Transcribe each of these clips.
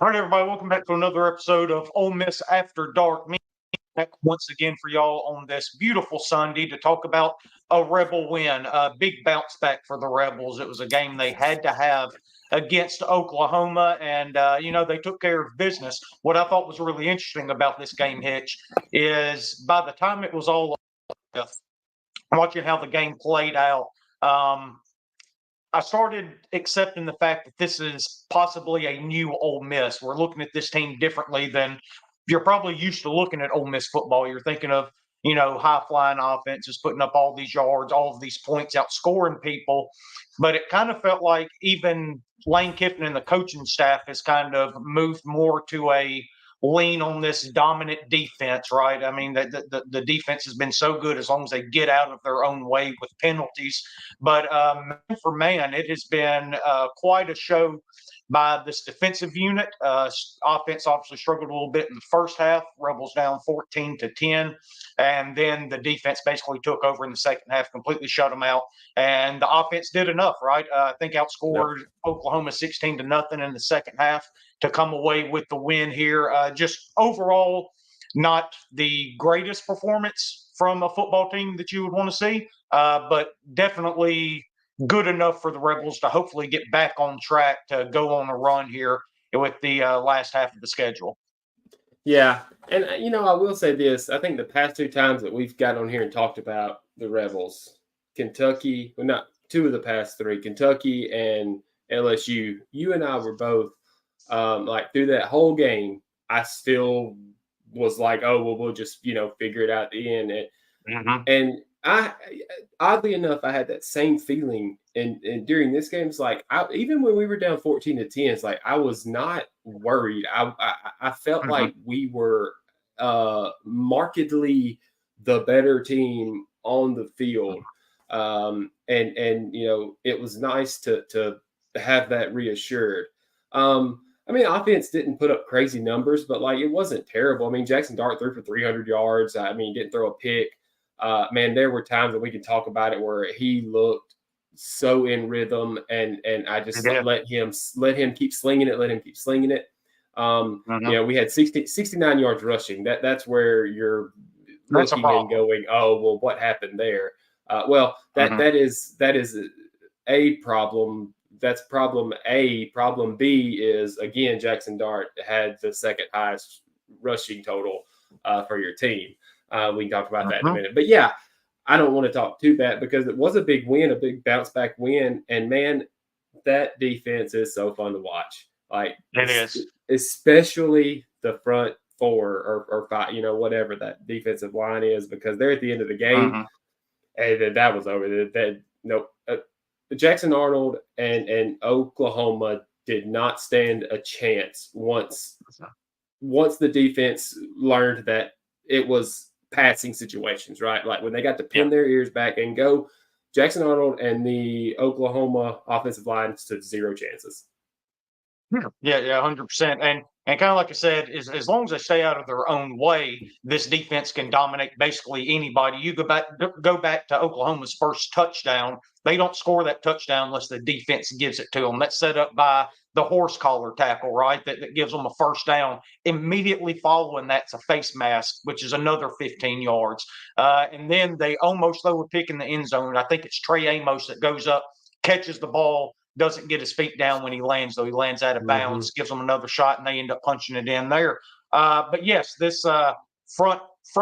All right, everybody, welcome back to another episode of Ole Miss After Dark. Me back once again for y'all on this beautiful Sunday to talk about a Rebel win, a big bounce back for the Rebels. It was a game they had to have against Oklahoma, and they took care of business. What I thought was really interesting about this game, Hitch, is by the time it was all over, watching how the game played out. I started accepting the fact that this is possibly a new Ole Miss. We're looking at this team differently than you're probably used to looking at Ole Miss football. You're thinking of, high flying offenses, putting up all these yards, all of these points, outscoring people. But it kind of felt like even Lane Kiffin and the coaching staff has kind of moved more to a lean on this dominant defense, right? I mean, the defense has been so good as long as they get out of their own way with penalties. But man for man, it has been quite a show by this defensive unit. Offense obviously struggled a little bit in the first half. Rebels down 14-10. And then the defense basically took over in the second half, completely shut them out. And the offense did enough, right? I think outscored Oklahoma 16-0 in the second half to come away with the win here. Just overall, not the greatest performance from a football team that you would want to see, but definitely good enough for the Rebels to hopefully get back on track to go on a run here with the last half of the schedule. Yeah, and I will say this. I think the past two times that we've got on here and talked about the Rebels, Kentucky, well, not two of the past three, Kentucky and LSU, you and I were both through that whole game, I still was like, oh, well, we'll just, figure it out at the end. And I, oddly enough, I had that same feeling. And during this game, it's like, even when we were down 14-10, it's like, I was not worried. I felt like we were markedly the better team on the field. And it was nice to have that reassured. Offense didn't put up crazy numbers, but it wasn't terrible. I mean, Jackson Dart threw for 300 yards. He didn't throw a pick. There were times that we could talk about it where he looked so in rhythm, and I just let him keep slinging it. Let him keep slinging it. We had 69 yards rushing. That's where you're looking and going, oh, well, what happened there? That is a problem. That's problem A. Problem B is, again, Jackson Dart had the second highest rushing total for your team. We can talk about that in a minute. But, yeah, I don't want to talk too bad because it was a big win, a big bounce-back win. And, man, that defense is so fun to watch. It is. Especially the front four or five, whatever that defensive line is, because they're at the end of the game. And then that was over. Jackson Arnold and Oklahoma did not stand a chance once the defense learned that it was passing situations, right? Like when they got to pin their ears back and go, Jackson Arnold and the Oklahoma offensive line stood zero chances. Yeah, 100%. And kind of like I said, as long as they stay out of their own way, this defense can dominate basically anybody. You go back to Oklahoma's first touchdown. They don't score that touchdown unless the defense gives it to them. That's set up by the horse collar tackle, right? That gives them a first down. Immediately following that's a face mask, which is another 15 yards. And then they almost throw a pick in the end zone. I think it's Trey Amos that goes up, catches the ball, doesn't get his feet down when he lands, though. He lands out of bounds, gives them another shot, and they end up punching it in there. But yes, this front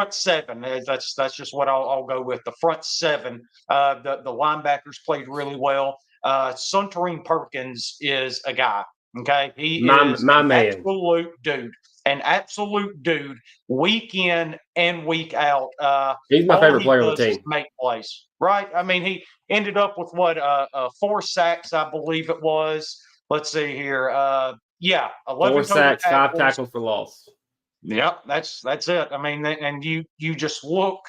seven, that's just what I'll go with. The front seven, the linebackers played really well. Suntarine Perkins is a guy, okay? He is my an man. An absolute dude, week in and week out. He's my favorite player on the team. Make plays, right? I mean, he ended up with 4 sacks, I believe it was. Let's see here. 11 4 sacks, 5 tackles for loss. Yep, that's it. I mean, and you just look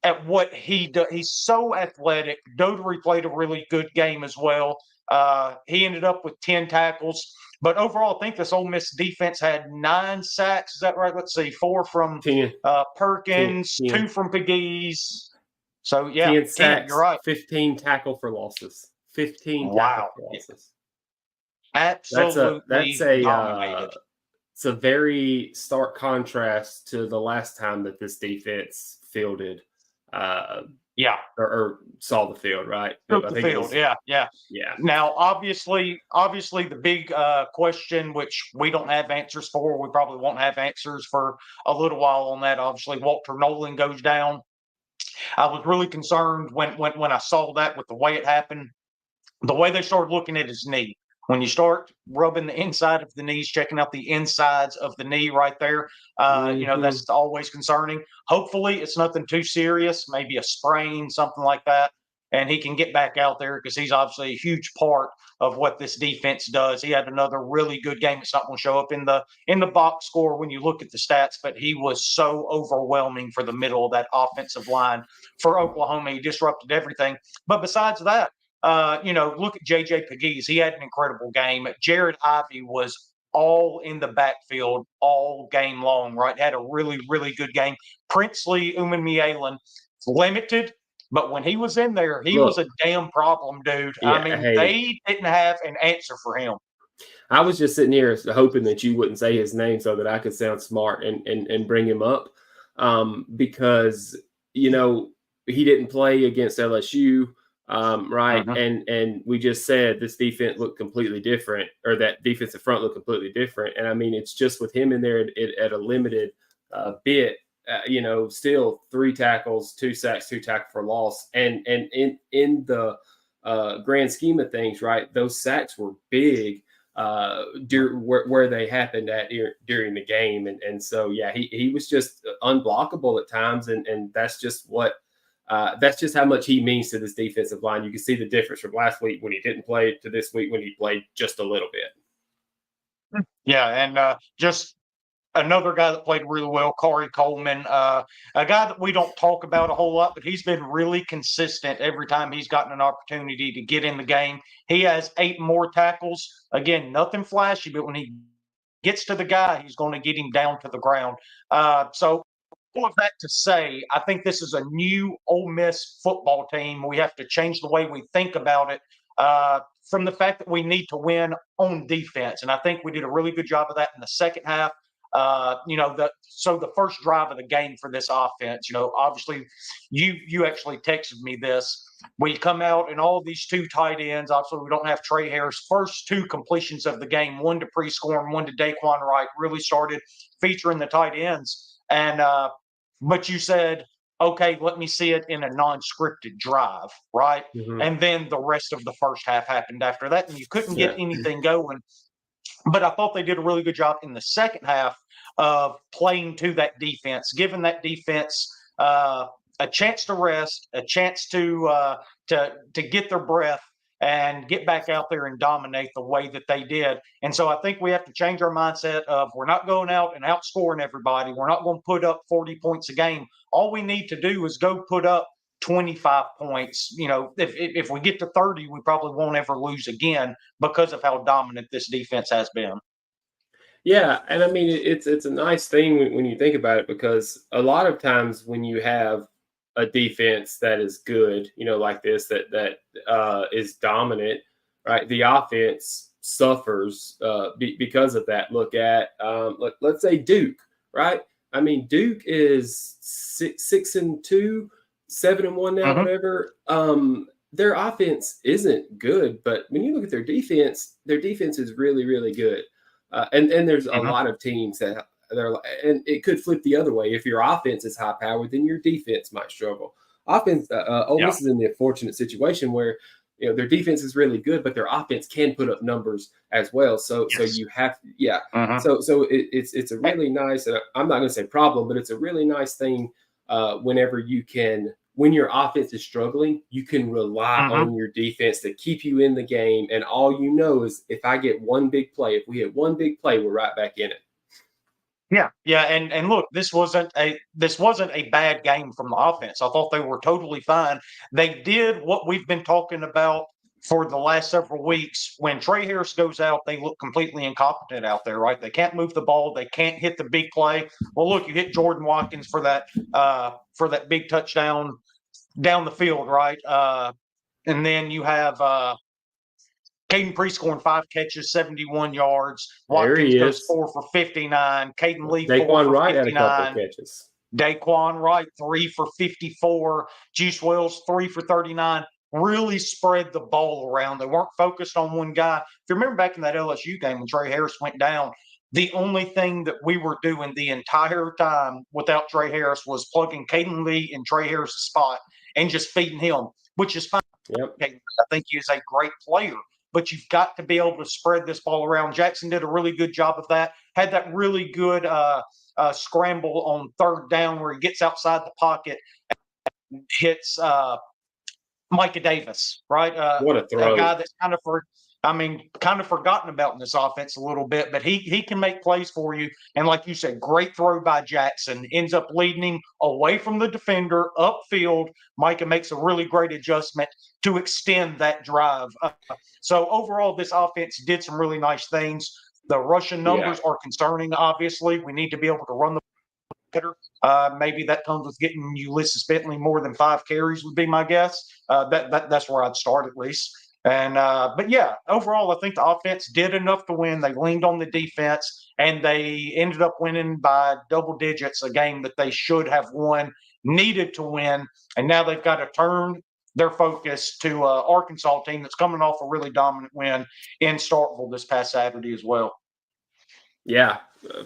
at what he does. He's so athletic. Dodery played a really good game as well. He ended up with 10 tackles. But overall, I think this Ole Miss defense had 9 sacks. Is that right? Let's see. 4 from Perkins, 2 from Pegues. So, yeah, 10 sacks, you're right. 15 tackle for losses. 15 tackle for losses. That's absolutely a dominated. it's a very stark contrast to the last time that this defense fielded uh, Yeah, or saw the field. Right? took I the think it field. was Yeah, yeah. yeah. Now, obviously, the big question, which we don't have answers for, we probably won't have answers for a little while on that. Obviously, Walter Nolan goes down. I was really concerned when I saw that with the way it happened, the way they started looking at his knee. When you start rubbing the inside of the knees, checking out the insides of the knee right there, Hmm. that's always concerning. Hopefully, it's nothing too serious, maybe a sprain, something like that, and he can get back out there because he's obviously a huge part of what this defense does. He had another really good game. It's not going to show up in the box score when you look at the stats, but he was so overwhelming for the middle of that offensive line for Oklahoma. He disrupted everything. But besides that, look at JJ Pegues. He had an incredible game. Jared Ivey was all in the backfield all game long, right? Had a really, really good game. Princely Umanmielen, limited, but when he was in there, he was Look, a damn problem, dude. I yeah. mean, Hey, they didn't have an answer for him. I was just sitting here hoping that you wouldn't say his name so that I could sound smart and bring him up, because you know he didn't play against LSU, right? Mhm. And we just said this defense looked completely different, or that defensive front looked completely different. And I mean, it's just with him in there at a limited bit. Still 3 tackles, 2 sacks, 2 tackles for loss, and in the grand scheme of things, right? Those sacks were big where they happened at during the game. And so, yeah, he was just unblockable at times. And that's just how much he means to this defensive line. You can see the difference from last week when he didn't play to this week when he played just a little bit. Yeah, and just another guy that played really well, Corey Coleman, a guy that we don't talk about a whole lot, but he's been really consistent every time he's gotten an opportunity to get in the game. He has 8 more tackles. Again, nothing flashy, but when he gets to the guy, he's going to get him down to the ground. So all of that to say, I think this is a new Ole Miss football team. We have to change the way we think about it from the fact that we need to win on defense, and I think we did a really good job of that in the second half. The first drive of the game for this offense, obviously, you actually texted me this. We come out and all these 2 tight ends. Obviously, we don't have Trey Harris. First 2 completions of the game, one to Prescore and one to Daquan Wright, really started featuring the tight ends. And but you said, okay, let me see it in a non-scripted drive, right? Mm-hmm. And then the rest of the first half happened after that, and you couldn't Yeah. get anything going. But I thought they did a really good job in the second half of playing to that defense, giving that defense a chance to rest, a chance to get their breath and get back out there and dominate the way that they did. And so I think we have to change our mindset of we're not going out and outscoring everybody. We're not going to put up 40 points a game. All we need to do is go put up 25 points. If we get to 30, we probably won't ever lose again because of how dominant this defense has been. Yeah, and I mean it's a nice thing when you think about it, because a lot of times when you have a defense that is good, like this that is dominant, right? The offense suffers because of that. Look at let's say Duke, right? I mean Duke is 6-2, 7-1 now, Mm-hmm. whatever. Their offense isn't good, but when you look at their defense is really really good. And there's a Mm-hmm. lot of teams that and it could flip the other way. If your offense is high powered, then your defense might struggle. Ole Yeah. Miss is in the unfortunate situation where their defense is really good, but their offense can put up numbers as well. So Yes. you have, yeah. Mm-hmm. So it's a really nice. I'm not going to say problem, but it's a really nice thing whenever you can. When your offense is struggling, you can rely Mm-hmm. on your defense to keep you in the game. And all you know is if I get one big play, if we hit one big play, we're right back in it. Yeah, yeah, and look, this wasn't a bad game from the offense. I thought they were totally fine. They did what we've been talking about for the last several weeks. When Trey Harris goes out, they look completely incompetent out there, right? They can't move the ball, they can't hit the big play. Well, look, you hit Jordan Watkins for that big touchdown down the field, right? And then you have Caden Priest scoring 5 catches, 71 yards. There Watkins he goes is. 4 for 59. Caden Lee 4 Daquan for Wright had a couple 59. catches. Daquan Wright 3 for 54. Juice Wells 3 for 39. Really spread the ball around. They weren't focused on one guy. If you remember back in that LSU game when Trey Harris went down, the only thing that we were doing the entire time without Trey Harris was plugging Caden Lee in Trey Harris' spot and just feeding him, which is fine. Yep. I think he is a great player, but you've got to be able to spread this ball around. Jackson did a really good job of that. Had that really good scramble on third down where he gets outside the pocket, hits Micah Davis, right? What a A throw. guy that's kind of forgotten about in this offense a little bit, but he can make plays for you. And like you said, great throw by Jackson ends up leading him away from the defender upfield. Micah makes a really great adjustment to extend that drive. So overall, this offense did some really nice things. The rushing numbers are concerning. Obviously, we need to be able to run the better. Maybe that comes with getting Ulysses Bentley more than 5 carries would be my guess. That's where I'd start at least. And but yeah, overall, I think the offense did enough to win. They leaned on the defense, and they ended up winning by double digits, a game that they should have won, needed to win, and now they've got to turn their focus to Arkansas team that's coming off a really dominant win in Starkville this past Saturday as well. Yeah,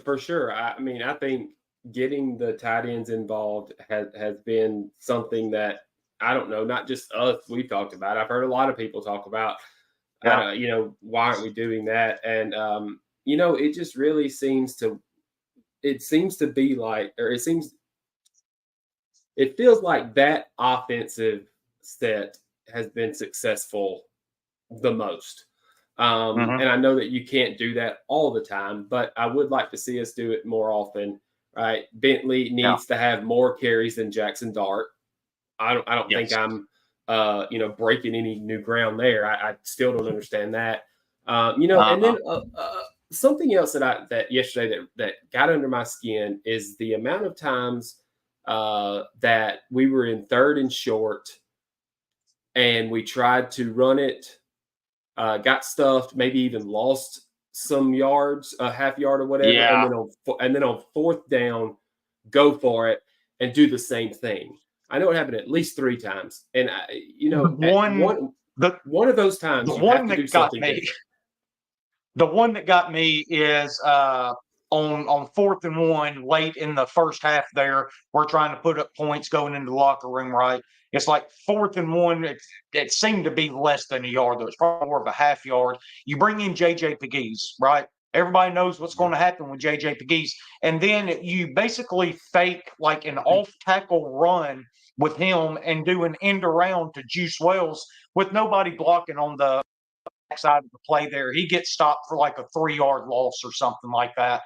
for sure. I mean, I think getting the tight ends involved has been something that, I don't know, not just us, we've talked about. I've heard a lot of people talk about, why aren't we doing that? And, it just really seems to be like, or it feels like that offensive set has been successful the most. And I know that you can't do that all the time, but I would like to see us do it more often. Right? Bentley needs to have more carries than Jackson Dart. I don't think I'm breaking any new ground there. I still don't understand that. And then something else that yesterday that got under my skin is the amount of times that we were in 3rd and short and we tried to run it, got stuffed, maybe even lost some yards, a half yard or whatever, and then on 4th down, go for it and do the same thing. I know it happened at least 3 times, and one of those times you have to do something different. The one that got me is on 4th and 1 late in the first half. There, we're trying to put up points going into the locker room. Right, it's like 4th and 1. It seemed to be less than a yard, though. It's probably more of a half yard. You bring in JJ Pegues, right? Everybody knows what's going to happen with JJ Pegues. And then you basically fake like an off tackle run with him and do an end around to Juice Wells with nobody blocking on the side of the play there. He gets stopped for like a 3-yard loss or something like that.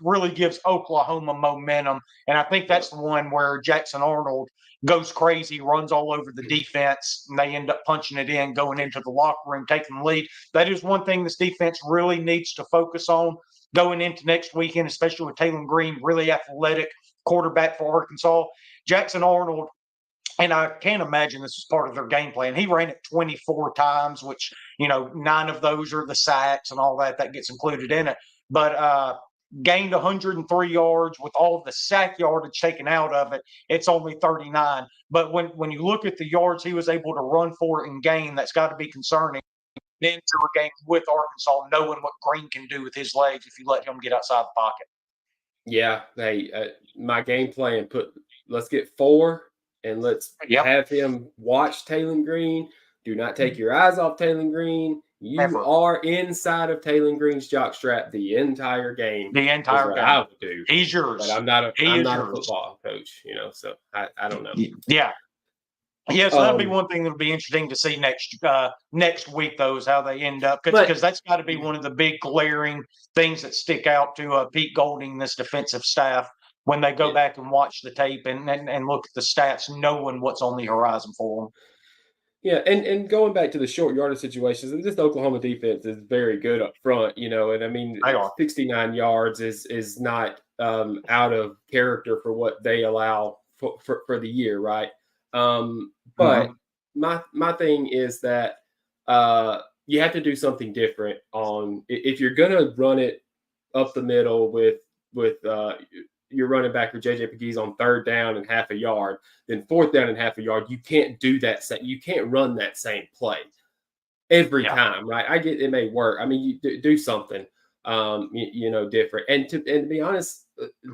Really gives Oklahoma momentum. And I think that's the one where Jackson Arnold goes crazy, runs all over the defense, and they end up punching it in, going into the locker room, taking the lead. That is one thing this defense really needs to focus on going into next weekend, especially with Taylor Green, really athletic quarterback for Arkansas. Jackson Arnold, and I can't imagine this is part of their game plan. He ran it 24 times, which, 9 of those are the sacks and all that. That gets included in it. But gained 103 yards with all of the sack yardage taken out of it. It's only 39. But when you look at the yards he was able to run for and gain, that's got to be concerning. Into a game with Arkansas, knowing what Green can do with his legs if you let him get outside the pocket. Yeah. Hey, my game plan, let's get 4 and let's have him watch Taylor Green. Do not take your eyes off Taylor Green. You are inside of Taylor Green's jockstrap the entire game. The entire game. I would do. He's yours. But I'm not a football coach, so I don't know. Yeah. Yeah, so that'd be one thing that'll be interesting to see next week, though, is how they end up. Because that's got to be one of the big glaring things that stick out to Pete Golding, this defensive staff, when they go back and watch the tape and look at the stats, knowing what's on the horizon for them. Yeah, and going back to the short yardage situations, this Oklahoma defense is very good up front, and I mean, 69 yards is not out of character for what they allow for the year, right? But my thing is that you have to do something different on if you're going to run it up the middle with your running back or JJ McGee's on third down and half a yard, then fourth down and half a yard. You can't do that. You can't run that same play every time, right? I get it may work. I mean, you do something, different. And to be honest,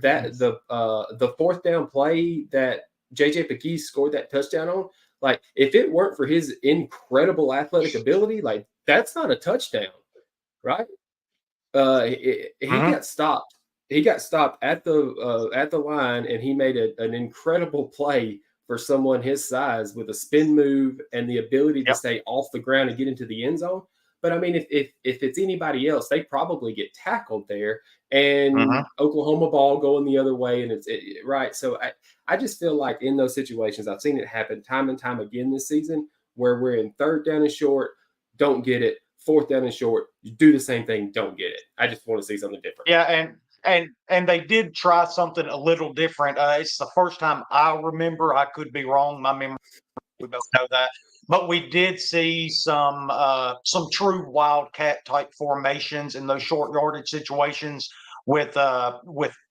that the fourth down play that JJ McGee scored that touchdown on, like if it weren't for his incredible athletic ability, like that's not a touchdown, right? He got stopped. He got stopped at the line, and he made an incredible play for someone his size with a spin move and the ability to stay off the ground and get into the end zone. But I mean, if it's anybody else, they probably get tackled there, and Oklahoma ball going the other way, and it's right. So I just feel like in those situations, I've seen it happen time and time again this season, where we're in third down and short, don't get it. Fourth down and short, you do the same thing, don't get it. I just want to see something different. Yeah, and they did try something a little different. It's the first time I remember. I could be wrong. My memory, we both know that. But we did see some true wildcat type formations in those short yardage situations with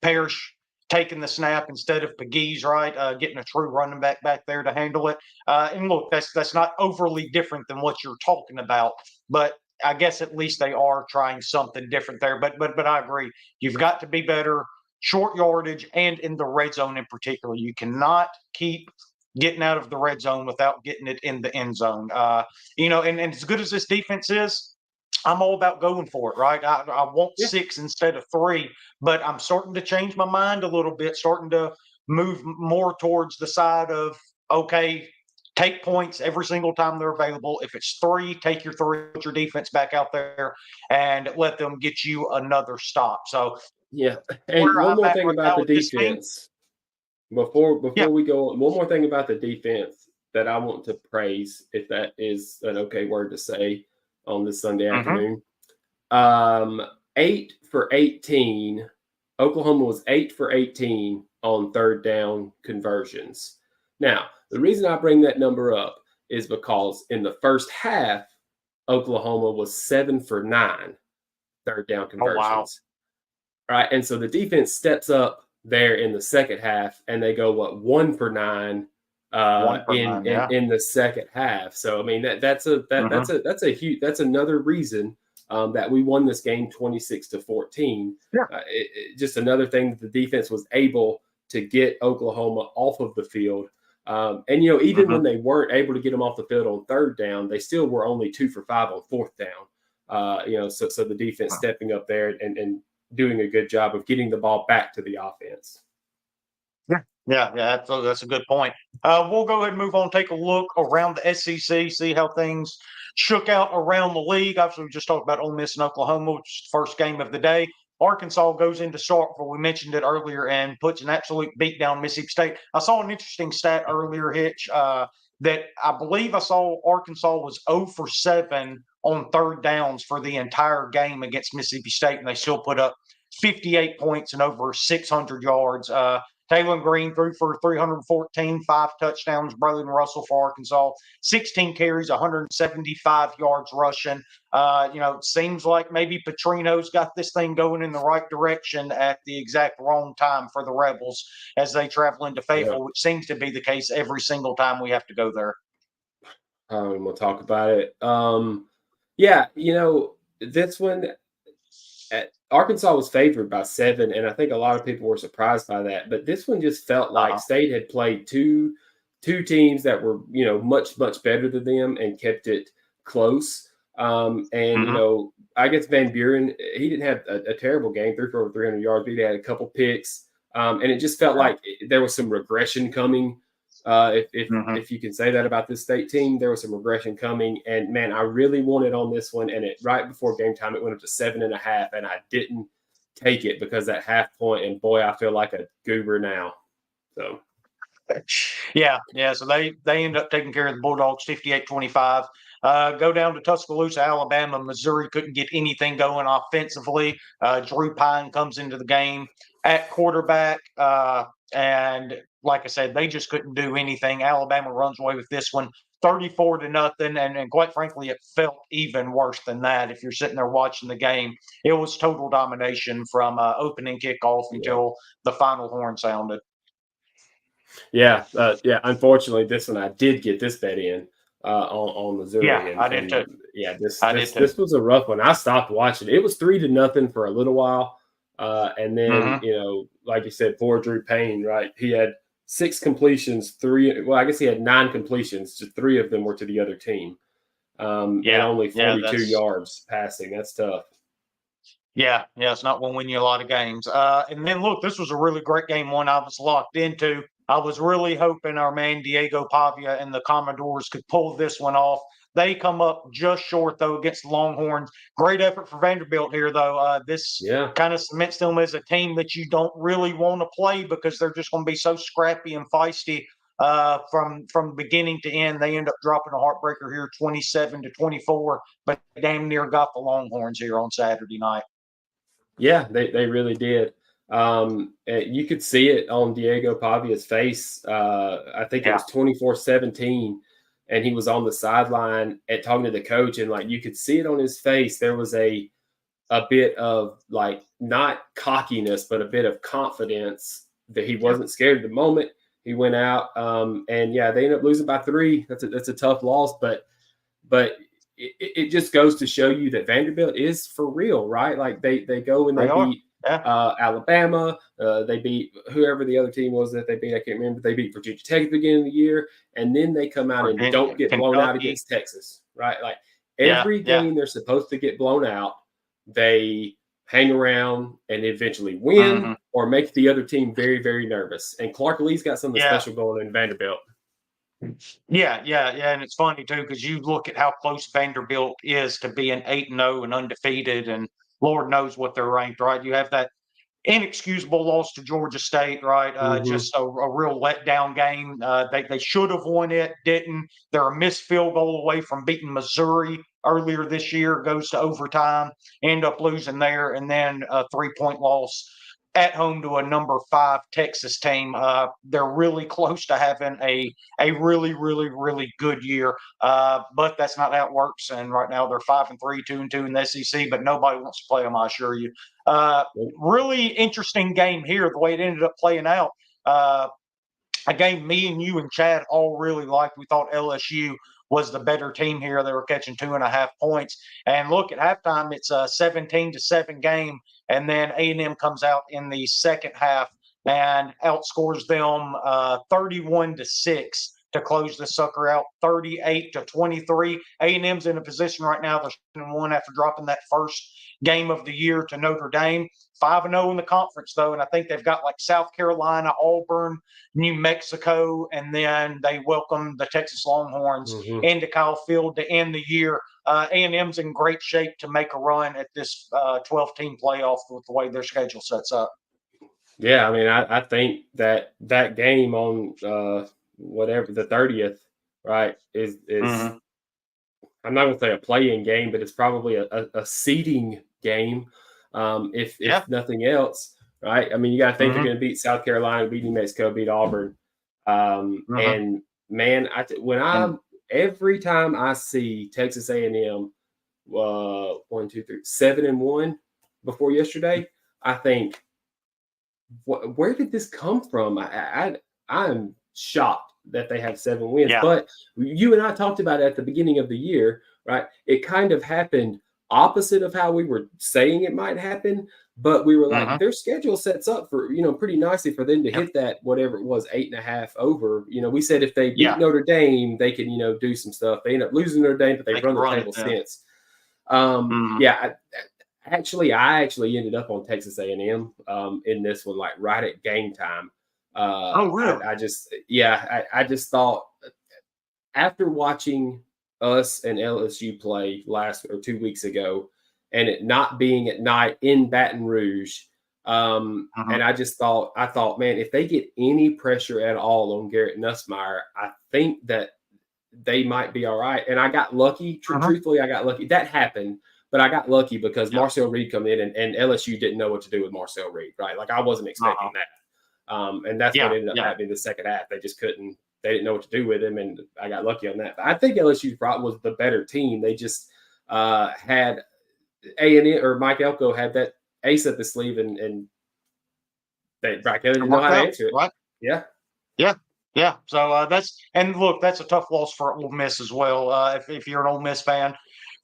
Parrish taking the snap instead of Pegues, right? Getting a true running back there to handle it. And look, that's not overly different than what you're talking about, but I guess at least they are trying something different there. But I agree. You've got to be better short yardage and in the red zone in particular. You cannot keep getting out of the red zone without getting it in the end zone. And as good as this defense is, I'm all about going for it, right? I want 6 instead of 3, but I'm starting to change my mind a little bit, starting to move more towards the side of, okay, take points every single time they're available. If it's 3, take your 3, put your defense back out there, and let them get you another stop. So, yeah. And one more thing about the defense before we go on. One more thing about the defense that I want to praise, if that is an okay word to say on this Sunday afternoon. 8 for 18. Oklahoma was 8 for 18 on third down conversions. Now, the reason I bring that number up is because in the first half, Oklahoma was 7 for 9 third down conversions. Oh, wow. Right. And so the defense steps up there in the second half, and they go 1 for 9 in the second half. So I mean that's another reason that we won this game 26-14. Yeah. Just another thing that the defense was able to get Oklahoma off of the field. And even when they weren't able to get them off the field on third down, they still were only 2 for 5 on fourth down. So the defense stepping up there and doing a good job of getting the ball back to the offense. Yeah, that's a good point. We'll go ahead and move on, take a look around the SEC, see how things shook out around the league. Obviously, we just talked about Ole Miss and Oklahoma, which is the first game of the day. Arkansas goes into Starkville. We mentioned it earlier and puts an absolute beat down Mississippi State. I saw an interesting stat earlier, Hitch, that I believe I saw Arkansas was 0 for 7 on third downs for the entire game against Mississippi State, and they still put up 58 points and over 600 yards. Taylor Green threw for 314, 5 touchdowns. Braylon Russell for Arkansas, 16 carries, 175 yards rushing. It seems like maybe Petrino's got this thing going in the right direction at the exact wrong time for the Rebels as they travel into Fayetteville, which seems to be the case every single time we have to go there. We'll talk about it. This one – Arkansas was favored by 7, and I think a lot of people were surprised by that. But this one just felt like State had played two teams that were, much, much better than them and kept it close. I guess Van Buren, he didn't have a terrible game, threw for over 300 yards, but he had a couple picks. And it just felt like there was some regression coming. If you can say that about this State team, there was some regression coming, and man, I really wanted on this one. And right before game time, it went up to 7.5, and I didn't take it because that half point. And boy, I feel like a goober now. So, yeah. So they end up taking care of the Bulldogs 58-25. Go down to Tuscaloosa, Alabama. Missouri couldn't get anything going offensively. Drew Pine comes into the game at quarterback, and like I said, they just couldn't do anything. Alabama runs away with this one 34-0, and quite frankly, it felt even worse than that. If you're sitting there watching the game, it was total domination from opening kickoff Yeah. until the final horn sounded. Yeah, yeah. Unfortunately, this one I did get this bet in on Yeah, Missouri, I did too. yeah, this I this did too. this was a rough one. I stopped watching. It was 3-0 for a little while, and then Hmm. like you said, poor Drew Payne. Right, he had 6 completions, 3. Well, I guess he had 9 completions. Just 3 of them were to the other team, and Yeah, only yeah, 42 yards passing. That's tough. yeah, it's not going to win you a lot of games. And then look, this was a really great game. One I was locked into. I was really hoping our man Diego Pavia and the Commodores could pull this one off. They come up just short though against the Longhorns. Great effort for Vanderbilt here though. This Yeah, kind of cements them as a team that you don't really want to play because they're just going to be so scrappy and feisty from beginning to end. They end up dropping a heartbreaker here, 27-24, but damn near got the Longhorns here on Saturday night. yeah, they really did. You could see it on Diego Pavia's face. I think it Yeah. was 24-17, and he was on the sideline at talking to the coach, and like you could see it on his face. There was a bit of like not cockiness, but a bit of confidence that he wasn't scared at the moment. He went out, and yeah, they ended up losing by 3. That's a tough loss, but it just goes to show you that Vanderbilt is for real, right? Like they go and They they are. beat Yeah. Alabama, they beat whoever the other team was that they beat. I can't remember. They beat Virginia Tech at the beginning of the year, and then they come out and Virginia, don't get blown out Kentucky. against Texas, right? Like Yeah. every Yeah. game they're supposed to get blown out, they hang around and eventually win Hmm. or make the other team very, very nervous. And Clark Lee's got something Yeah. special going in Vanderbilt. Yeah. And it's funny too because you look at how close Vanderbilt is to being 8-0 and undefeated, and Lord knows what they're ranked. Right? You have that inexcusable loss to Georgia State, right? Mm-hmm. Just a real letdown game. They should have won it, didn't. They're a missed field goal away from beating Missouri earlier this year. Goes to overtime, end up losing there, and then a 3-point loss at home to a number 5 Texas team. They're really close to having a really good year, but that's not how it works. And right now they're 5-3, 2-2 in the SEC, but nobody wants to play them, I assure you. Really interesting game here, the way it ended up playing out. Uh, a game me and you and Chad all really liked. We thought LSU was the better team here. They were catching 2.5 points. And look, at halftime, it's a 17-7 game. And then A&M comes out in the second half and outscores them 31-6 to close the sucker out, 38-23. A&M's in a position right now. They're 1 after dropping that first game of the year to Notre Dame. 5-0 in the conference, though. And I think they've got like South Carolina, Auburn, New Mexico, and then they welcome the Texas Longhorns Mm-hmm. into Kyle Field to end the year. A&M's in great shape to make a run at this 12-team playoff with the way their schedule sets up. Yeah, I mean, I think that game on whatever the 30th, right, is Mm-hmm. I'm not going to say a play-in game, but it's probably a seeding game, if nothing else, right? I mean, you got to think they're Mm-hmm. going to beat South Carolina, beat New Mexico, beat Auburn, Mm-hmm. and man, And every time I see Texas A&M 7-1 before yesterday, I think, where did this come from? I'm shocked that they have 7 wins. yeah. But you and I talked about it at the beginning of the year, right? It kind of happened opposite of how we were saying it might happen. But we were like, Mm-hmm. their schedule sets up for, pretty nicely for them to Yep. hit that, whatever it was, 8.5 over. We said if they beat Yeah. Notre Dame, they can, do some stuff. They end up losing Notre Dame, but They they've can run the run it. table Yeah. since. Mm-hmm. Yeah, I actually ended up on Texas A&M in this one, like right at game time. Oh, really? I just thought after watching us and LSU play last or 2 weeks ago, and it not being at night in Baton Rouge, Mm-hmm. and I thought, man, if they get any pressure at all on Garrett Nussmeier, I think that they might be all right. And I got lucky. Mm-hmm. Truthfully, I got lucky. That happened. But I got lucky because Yep. Marcel Reed come in and LSU didn't know what to do with Marcel Reed, right? Like I wasn't expecting that. And that's what ended up happening the second half. They just couldn't they didn't know what to do with him, and I got lucky on that. But I think LSU was the better team. They just had A&M or Mike Elko had that ace up his sleeve, and Brad Kelly didn't know how to answer it. Right? Yeah. Yeah. Yeah. So that's a tough loss for Ole Miss as well. If you're an Ole Miss fan,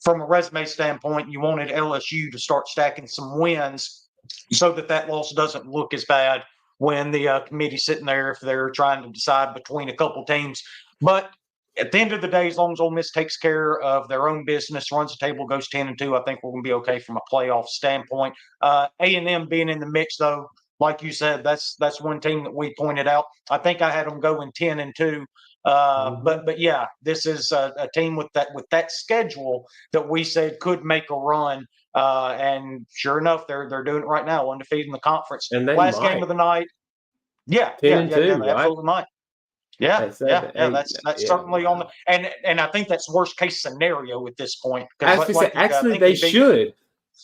from a resume standpoint, you wanted LSU to start stacking some wins so that loss doesn't look as bad when the committee's sitting there if they're trying to decide between a couple teams. But at the end of the day, as long as Ole Miss takes care of their own business, runs the table, goes 10-2, I think we're going to be okay from a playoff standpoint. A&M being in the mix, though, like you said, that's one team that we pointed out. I think I had them going 10-2. But yeah, this is a team with that schedule that we said could make a run. And sure enough, they're doing it right now, undefeated in the conference. And they Last might. game of the night. Yeah, 10-2, they right? absolutely might. Yeah. That's certainly wow. on the and I think that's worst case scenario at this point. Actually, they should.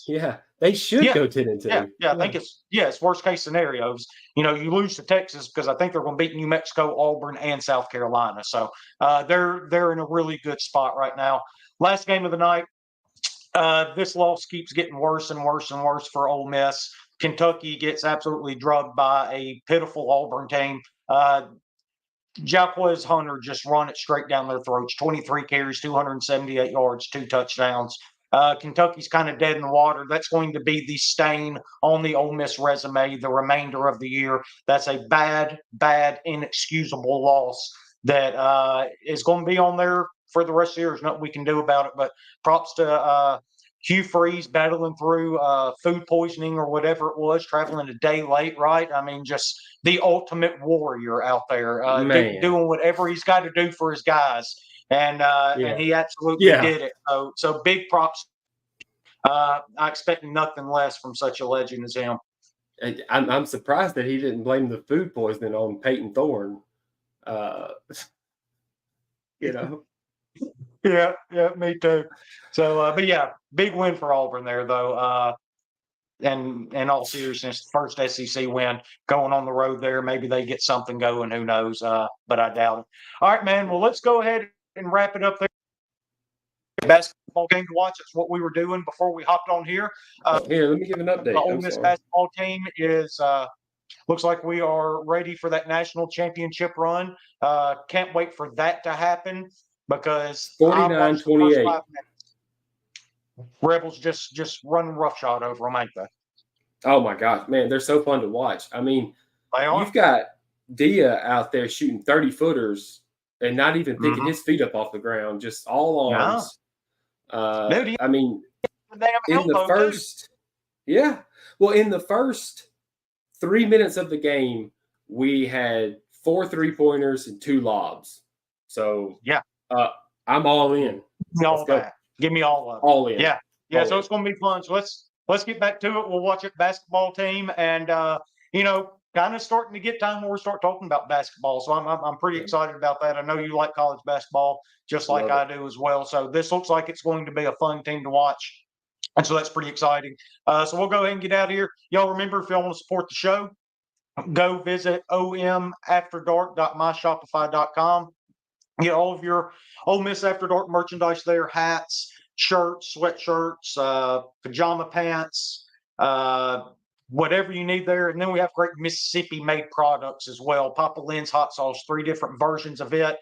Yeah, they should go 10-2. Yeah, I think it's worst case scenarios. You lose to Texas because I think they're going to beat New Mexico, Auburn, and South Carolina. So they're in a really good spot right now. Last game of the night. This loss keeps getting worse and worse and worse for Ole Miss. Kentucky gets absolutely drubbed by a pitiful Auburn team. Jacquez Hunter just run it straight down their throats. 23 carries, 278 yards, 2 touchdowns. Kentucky's kind of dead in the water. That's going to be the stain on the Ole Miss resume the remainder of the year. That's a bad, inexcusable loss that is going to be on there for the rest of the year. There's nothing we can do about it. But props to Hugh Freeze battling through food poisoning or whatever it was, traveling a day late, right? I mean, just the ultimate warrior out there, doing whatever he's got to do for his guys. And he absolutely did it. So big props. I expect nothing less from such a legend as him. I'm surprised that he didn't blame the food poisoning on Peyton Thorne. Yeah, me too. So, but yeah, big win for Auburn there, though. And in all seriousness, first SEC win going on the road there. Maybe they get something going. Who knows? But I doubt it. All right, man. Well, let's go ahead and wrap it up there. Basketball game to watch. That's what we were doing before we hopped on here. Here, let me give an update. The Ole Miss basketball team is looks like we are ready for that national championship run. Can't wait for that to happen because 49-28. Rebels just running roughshod over them, ain't they? Oh my gosh, man, they're so fun to watch. I mean, you've got Dia out there shooting 30-footers and not even picking his feet up off the ground, just all arms. I mean, in the first, in the first 3 minutes of the game, we had 4 3-pointers and 2 lobs. So I'm all in. Give me all of it. All in. Yeah. So it's going to be fun. So let's get back to it. We'll watch it basketball team, and kind of starting to get time where we start talking about basketball. So I'm pretty excited about that. I know you like college basketball just like I do as well. So this looks like it's going to be a fun team to watch. And so that's pretty exciting. So we'll go ahead and get out of here. Y'all remember, if y'all want to support the show, go visit omafterdark.myshopify.com. Get all of your Ole Miss After Dark merchandise there: hats, shirts, sweatshirts, pajama pants, whatever you need there. And then we have great Mississippi-made products as well. Papa Lynn's hot sauce, 3 different versions of it.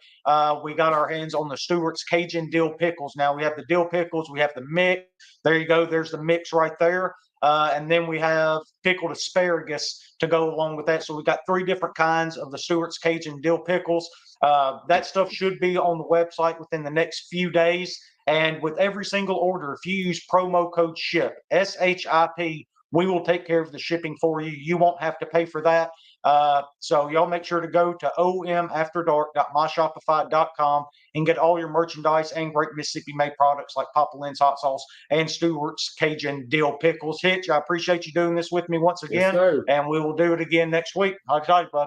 We got our hands on the Stewart's Cajun dill pickles. Now we have the dill pickles. We have the mix. There you go. There's the mix right there. And then we have pickled asparagus to go along with that. So we got 3 different kinds of the Stewart's Cajun dill pickles. That stuff should be on the website within the next few days. And with every single order, if you use promo code SHIP, SHIP, we will take care of the shipping for you. You won't have to pay for that. So y'all make sure to go to omafterdark.myshopify.com and get all your merchandise and great Mississippi-made products like Papa Lynn's hot sauce and Stewart's Cajun dill pickles. Hitch, I appreciate you doing this with me once again, and we will do it again next week. How excited, bud?